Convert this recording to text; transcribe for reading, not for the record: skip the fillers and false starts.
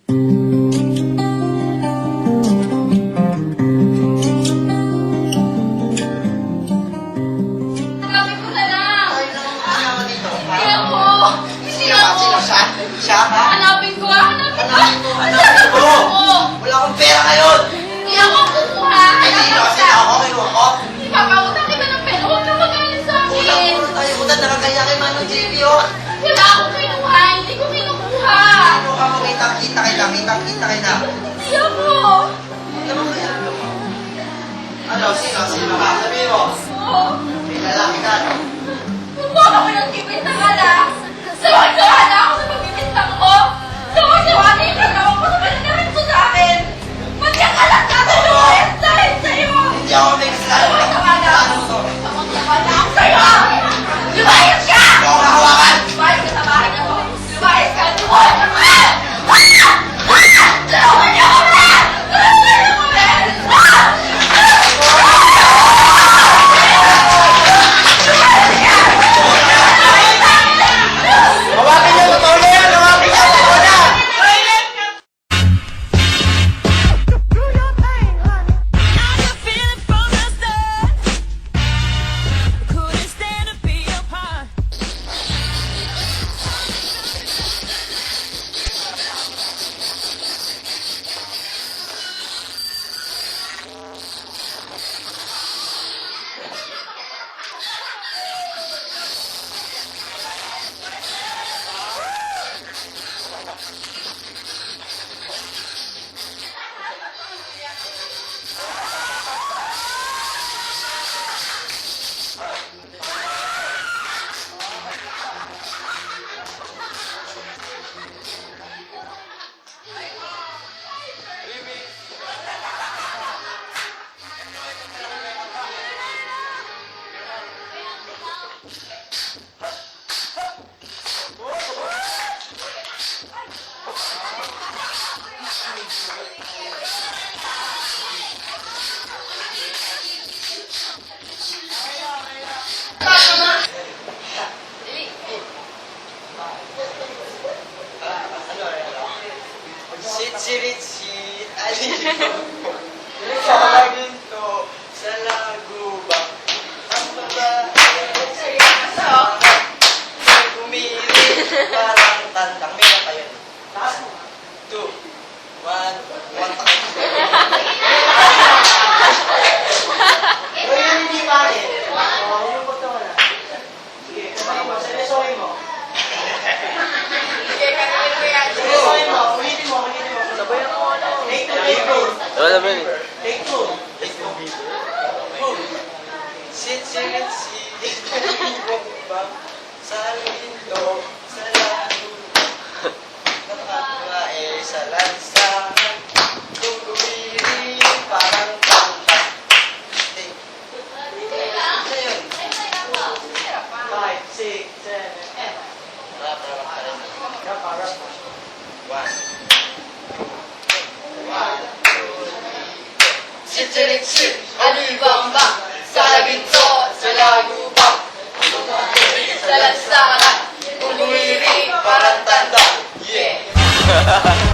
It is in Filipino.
Hanapin ko! Wala akong pera ngayon! Hindi ako kukuha! Hindi kasi ako kinuha ko. Ipapautang kita ng pera! Huwag ka magaling sa akin! Utang tayo, utang nakakaya kay Manong JP, oh! Wala akong kinuha! Hindi ko kinukuha! Ano ka mo, kita kita. Hindi ako! Ano mo kaya? Ano, sino ka? Sabihin mo, Oo! may lalaki ka, no? Kumuha ako ng kibintangan ah! Sawa-sawa na ako sa pagbibintang mo! Sawa-sawa na yung kagawa mo sa pananaran mo sa akin! Magyan ka lang katulungan dahil sa'yo! Hindi ako may kasalanan. Sawa-sawa na! Ano to? Sawa-sawa na ako sa'yo! Lumayas ka! Hindi ako nakawakan! Lumayas ka sa bahay na to! Lumayas ka! Lumayas ka! Tulungan niyo ako na! Tulungan niyo ako na! Hawakin niyo, totoo na yan! Hawakin niyo, totoo na! Sit, alin mo. Ginto sa lagubang. Ang babae ay umiri parang tandang. Meron pa yun. 2, 1 takot. Pero hindi pare. Yung punta mo na. Sige, kumain mo. Seryosohin mo. Seryosohin mo. Ulitin mo. Sabayan mo. Take two. Take two. Sit, sa lindo, sa lalo, nakakae sa lansangan, tumiri parang tangka. Take. Ano yun? 5, 6, 7, 8. Rap. 1, 2, 3. Sit, alibamba, sa ginto, sa lagubang, sa lansangan, umiri parang tanda. Yeah!